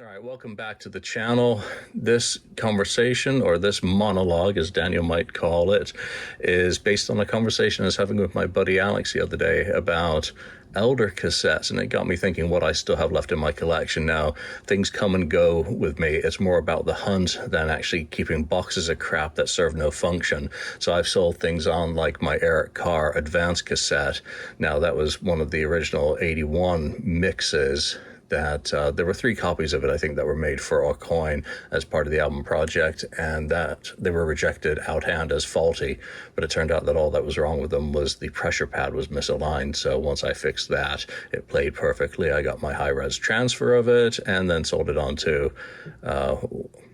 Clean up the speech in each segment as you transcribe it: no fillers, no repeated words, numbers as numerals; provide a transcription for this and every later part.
All right, welcome back to the channel. This conversation, or this monologue, as Daniel might call it, is based on a conversation I was having with my buddy Alex the other day about Elder cassettes, and it got me thinking what I still have left in my collection now. Things come and go with me. It's more about the hunt than actually keeping boxes of crap that serve no function. So I've sold things on, like my Eric Carr advanced cassette. Now, that was one of the original 81 mixes that there were 3 copies of it, I think, that were made for a coin as part of the album project, and that they were rejected outhand as faulty. But it turned out that all that was wrong with them was the pressure pad was misaligned. So once I fixed that, it played perfectly. I got my high-res transfer of it and then sold it on to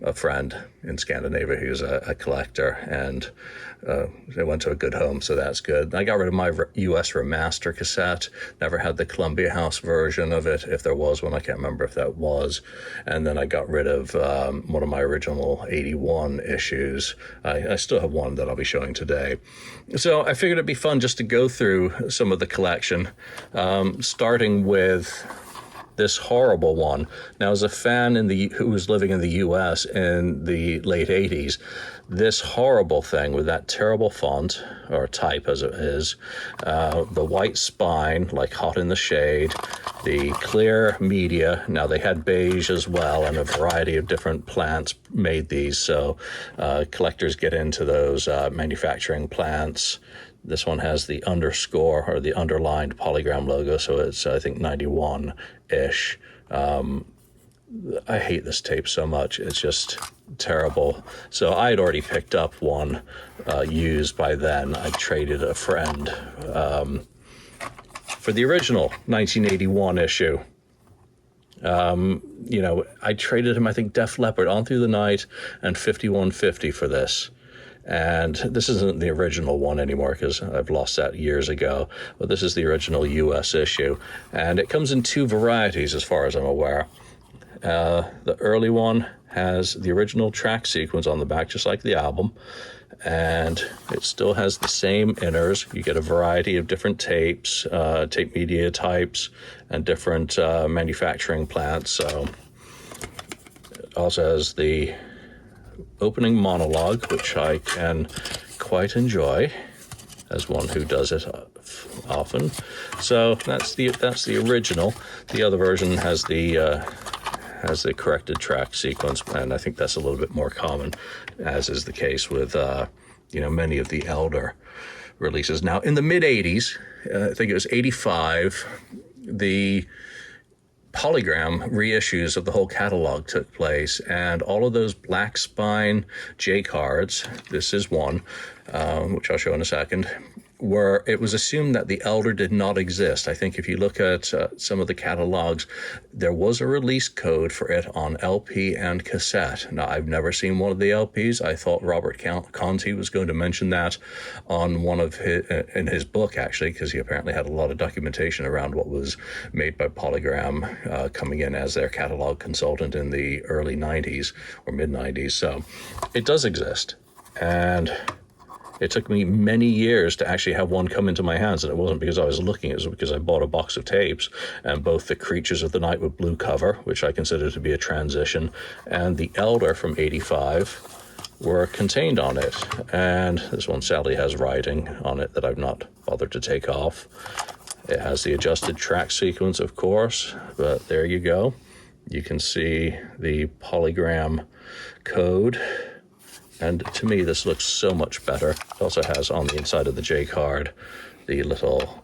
a friend in Scandinavia who's a collector, and it went to a good home, so that's good. I got rid of my US remaster cassette. Never had the Columbia House version of it, if there was one. I can't remember if that was. And then I got rid of one of my original 81 issues. I still have one that I'll be showing today. So I figured it'd be fun just to go through some of the collection, starting with this horrible one. Now, as a fan who was living in the US in the late 80s, this horrible thing with that terrible font, or type as it is, the white spine, like hot in the shade, the clear media. Now, they had beige as well, and a variety of different plants made these, so collectors get into those manufacturing plants. This one has the underscore, or the underlined polygram logo, so it's, I think, 91-ish. I hate this tape so much. It's just terrible. So I had already picked up one used by then. I traded a friend for the original 1981 issue. I traded him, I think, Def Leppard, On Through the Night, and 5150 for this. And this isn't the original one anymore because I've lost that years ago, but this is the original US issue. And it comes in 2 varieties as far as I'm aware. The early one has the original track sequence on the back, just like the album, and it still has the same inners. You get a variety of different tapes, tape media types, and different manufacturing plants. So it also has the opening monologue, which I can quite enjoy as one who does it often. So that's the original. The other version has the corrected track sequence, and I think that's a little bit more common, as is the case with many of the Elder releases. Now, in the mid 80s, I think it was 85, the Polygram reissues of the whole catalog took place, and all of those black spine J cards, this is one, which I'll show in a second, where it was assumed that the Elder did not exist. I think if you look at some of the catalogs, there was a release code for it on LP and cassette. Now, I've never seen one of the LPs. I thought Robert Conti was going to mention that on one of in his book, actually, because he apparently had a lot of documentation around what was made by Polygram, coming in as their catalog consultant in the early 90s or mid 90s. So it does exist. And it took me many years to actually have one come into my hands, and it wasn't because I was looking, it was because I bought a box of tapes, and both the Creatures of the Night with blue cover, which I consider to be a transition, and the Elder from 85 were contained on it. And this one sadly has writing on it that I've not bothered to take off. It has the adjusted track sequence, of course, but there you go. You can see the polygram code. And to me, this looks so much better. It also has on the inside of the J card the little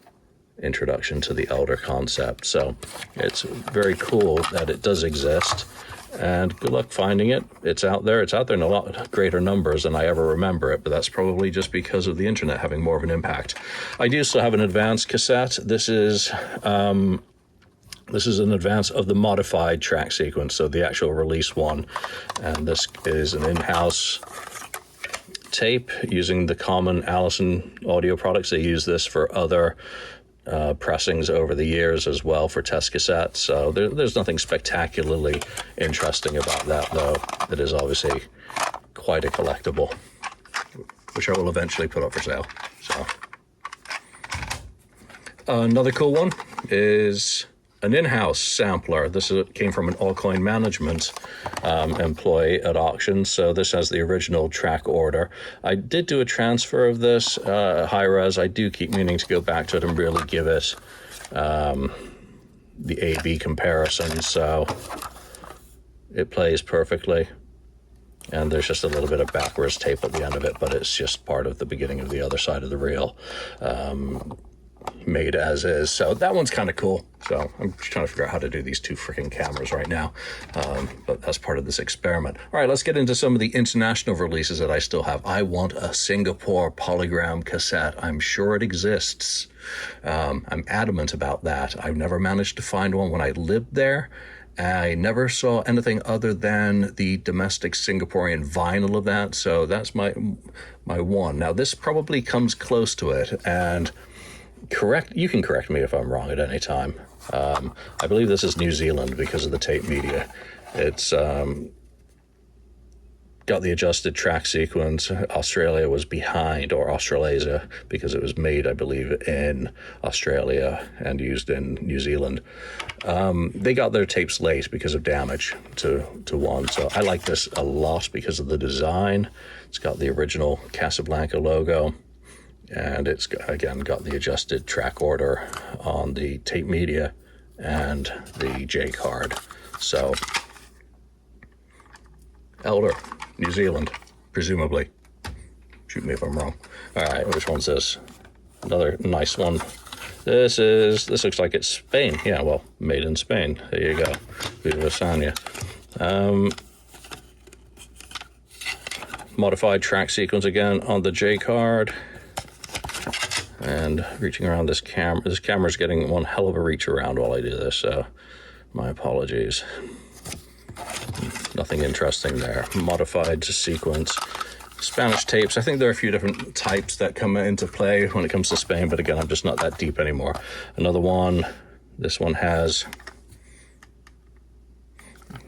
introduction to the Elder concept. So it's very cool that it does exist. And good luck finding it. It's out there. It's out there in a lot greater numbers than I ever remember it, but that's probably just because of the internet having more of an impact. I do still have an advanced cassette. This is an advance of the modified track sequence, so the actual release one. And this is an in-house tape using the common Allison audio products. They use this for other pressings over the years as well for test cassettes. So there's nothing spectacularly interesting about that, though. It is obviously quite a collectible, which I will eventually put up for sale. So another cool one is an in-house sampler. This came from an all-coin management employee at auction, so this has the original track order. I did do a transfer of this high-res. I do keep meaning to go back to it and really give it the A-B comparison, so it plays perfectly. And there's just a little bit of backwards tape at the end of it, but it's just part of the beginning of the other side of the reel, made as is. So that one's kind of cool. So I'm just trying to figure out how to do these two freaking cameras right now, but that's part of this experiment. All right, let's get into some of the international releases that I still have. I want a Singapore polygram cassette. I'm sure it exists. I'm adamant about that. I've never managed to find one when I lived there. I never saw anything other than the domestic Singaporean vinyl of that, so that's my one. Now, this probably comes close to it, and you can correct me if I'm wrong at any time. I believe this is New Zealand because of the tape media. It's got the adjusted track sequence. Australia was behind, or Australasia, because it was made, I believe, in Australia and used in New Zealand. They got their tapes late because of damage to one. So I like this a lot because of the design. It's got the original Casablanca logo, and it's, again, got the adjusted track order on the tape media and the J card. So, Elder, New Zealand, presumably. Shoot me if I'm wrong. All right, which one's this? Another nice one. This looks like it's Spain. Yeah, well, made in Spain. There you go. Viva Sanya. Modified track sequence again on the J card. And reaching around this camera. This camera's getting one hell of a reach around while I do this, so my apologies. Nothing interesting there. Modified sequence. Spanish tapes. I think there are a few different types that come into play when it comes to Spain, but again, I'm just not that deep anymore. Another one. This one has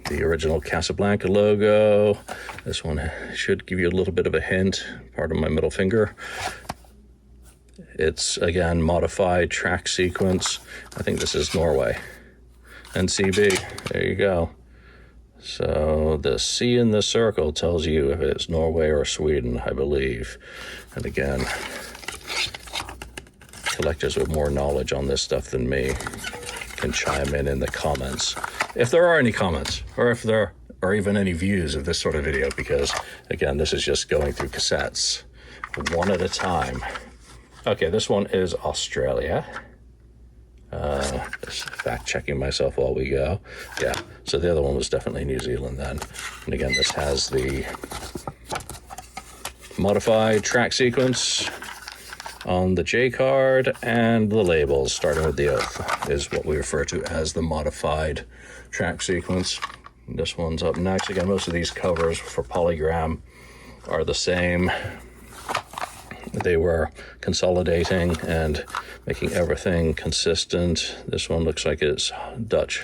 the original Casablanca logo. This one should give you a little bit of a hint. Pardon my middle finger. It's, again, modified track sequence. I think this is Norway. NCB. There you go. So the C in the circle tells you if it's Norway or Sweden, I believe. And again, collectors with more knowledge on this stuff than me can chime in the comments. If there are any comments, or if there are even any views of this sort of video, because, again, this is just going through cassettes one at a time. Okay, this one is Australia. Just fact-checking myself while we go. Yeah, so the other one was definitely New Zealand then. And again, this has the modified track sequence on the J card, and the labels, starting with the Oath, is what we refer to as the modified track sequence. And this one's up next. Again, most of these covers for Polygram are the same. They were consolidating and making everything consistent. This one looks like it's Dutch.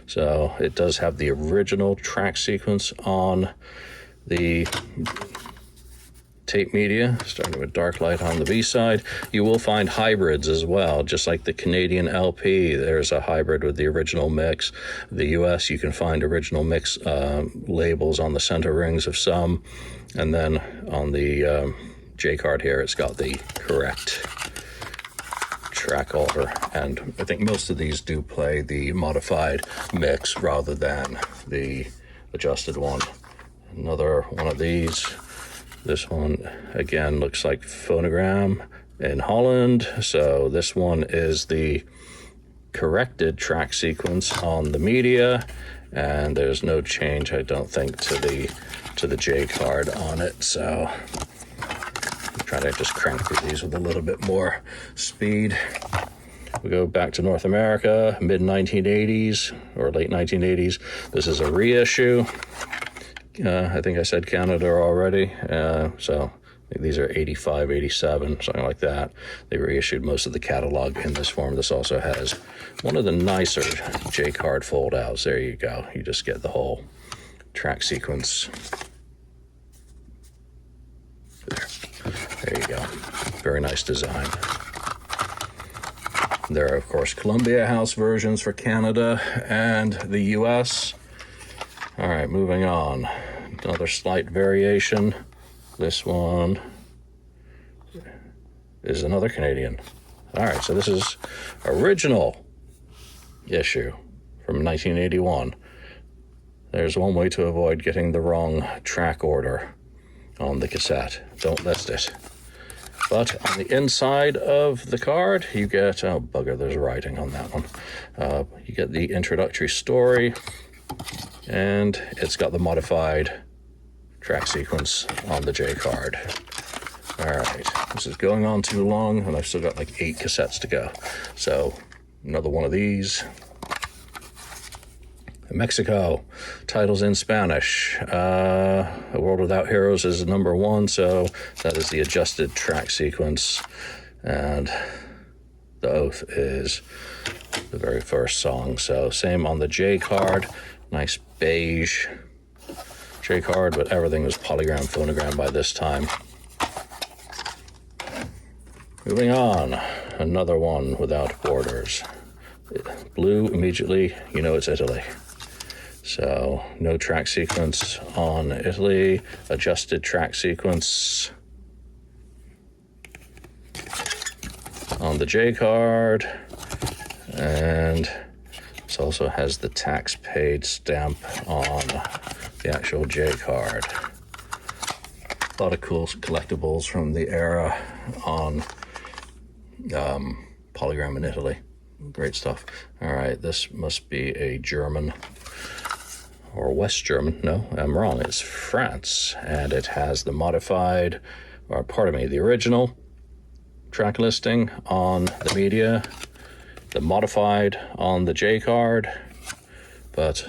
So it does have the original track sequence on the tape media, starting with Dark Light on the B side. You will find hybrids as well, just like the Canadian LP. There's a hybrid with the original mix. The US, you can find original mix labels on the center rings of some. And then on the J card here, it's got the correct track order, and I think most of these do play the modified mix rather than the adjusted one. Another one of these. This one again looks like Phonogram in Holland, so this one is the corrected track sequence on the media, and there's no change, I don't think, to the J card on it. So try to just crank through these with a little bit more speed. We go back to North America, mid-1980s or late 1980s. This is a reissue. I think I said Canada already. So I think these are 85, 87, something like that. They reissued most of the catalog in this form. This also has one of the nicer J card fold outs. There you go. You just get the whole track sequence. There you go. Very nice design. There are, of course, Columbia House versions for Canada and the US. All right, moving on. Another slight variation. This one is another Canadian. All right, so this is original issue from 1981. There's one way to avoid getting the wrong track order on the cassette. Don't list it. But on the inside of the card, you get, oh bugger, there's writing on that one. You get the introductory story, and it's got the modified track sequence on the J card. All right, this is going on too long, and I've still got like 8 cassettes to go. So another one of these. Mexico, titles in Spanish. A World Without Heroes is number 1, so that is the adjusted track sequence. And The Oath is the very first song. So same on the J card, nice beige J card, but everything was polygram, phonogram by this time. Moving on, another one without borders. Blue, immediately, you know it's Italy. So no track sequence on Italy, adjusted track sequence on the J card, and this also has the tax paid stamp on the actual J card. A lot of cool collectibles from the era on polygram in Italy. Great stuff. All right, this must be a German or West German. No, I'm wrong. It's France, and it has the modified, or pardon me, the original track listing on the media, the modified on the J card, but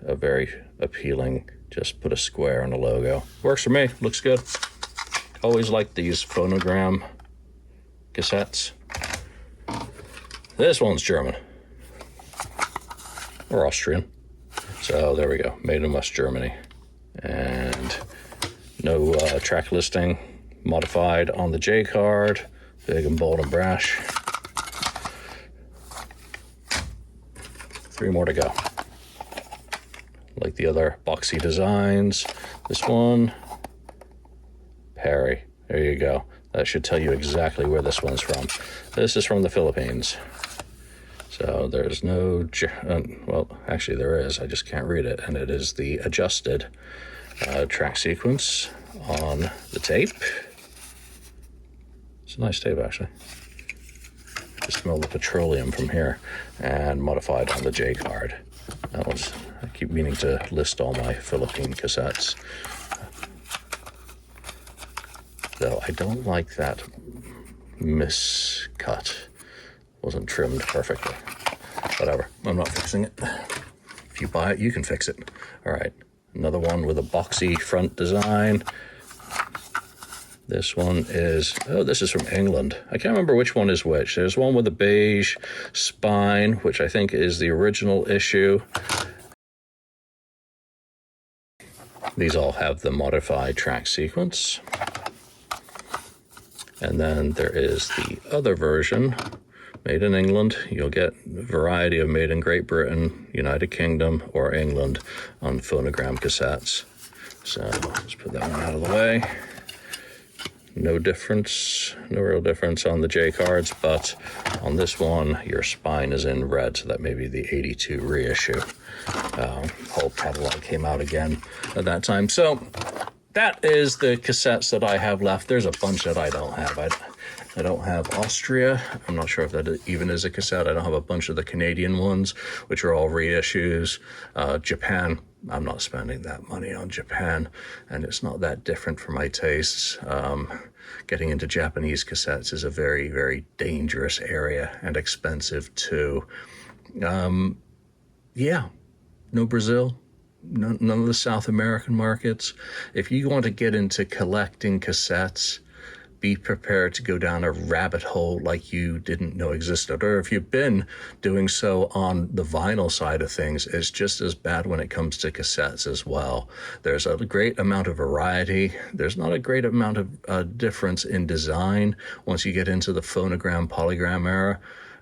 a very appealing, just put a square on the logo. Works for me, looks good. Always like these phonogram cassettes. This one's German or Austrian. So there we go, made in West Germany. And no track listing, modified on the J card, big and bold and brash. 3 more to go. Like the other boxy designs, this one, Perry, there you go. That should tell you exactly where this one's from. This is from the Philippines. So there's no, well, actually there is, I just can't read it, and it is the adjusted track sequence on the tape. It's a nice tape, actually. I smell the petroleum from here, and modified on the J card. That was, I keep meaning to list all my Philippine cassettes. Though I don't like that miscut. Wasn't trimmed perfectly. Whatever, I'm not fixing it. If you buy it, you can fix it. All right, another one with a boxy front design. This one is, oh, this is from England. I can't remember which one is which. There's one with a beige spine, which I think is the original issue. These all have the modified track sequence. And then there is the other version, made in England. You'll get a variety of made in Great Britain, United Kingdom, or England on phonogram cassettes. So let's put that one out of the way. No difference, no real difference on the J cards, but on this one, your spine is in red, so that may be the 82 reissue. Whole catalog came out again at that time. So that is the cassettes that I have left. There's a bunch that I don't have. I don't have Austria. I'm not sure if that even is a cassette. I don't have a bunch of the Canadian ones, which are all reissues. Japan, I'm not spending that money on Japan, and it's not that different for my tastes. Getting into Japanese cassettes is a very, very dangerous area and expensive too. Yeah, no Brazil. None of the South American markets. If you want to get into collecting cassettes, be prepared to go down a rabbit hole like you didn't know existed. Or if you've been doing so on the vinyl side of things, it's just as bad when it comes to cassettes as well. There's a great amount of variety. There's not a great amount of difference in design once you get into the phonogram, polygram era.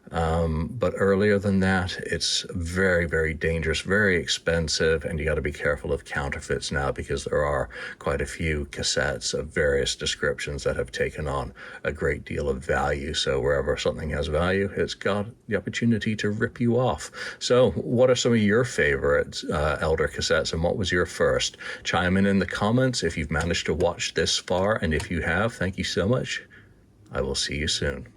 But earlier than that, it's very, very dangerous, very expensive, and you got to be careful of counterfeits now, because there are quite a few cassettes of various descriptions that have taken on a great deal of value. So wherever something has value, it's got the opportunity to rip you off. So what are some of your favorite Elder cassettes, and what was your first? Chime in the comments if you've managed to watch this far, and if you have, thank you so much. I will see you soon.